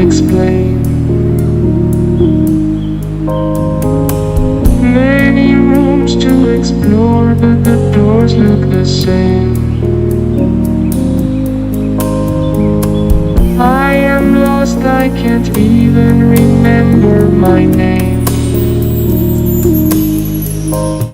explain. Many rooms to explore, but the doors look the same. I am lost, I can't even remember my name.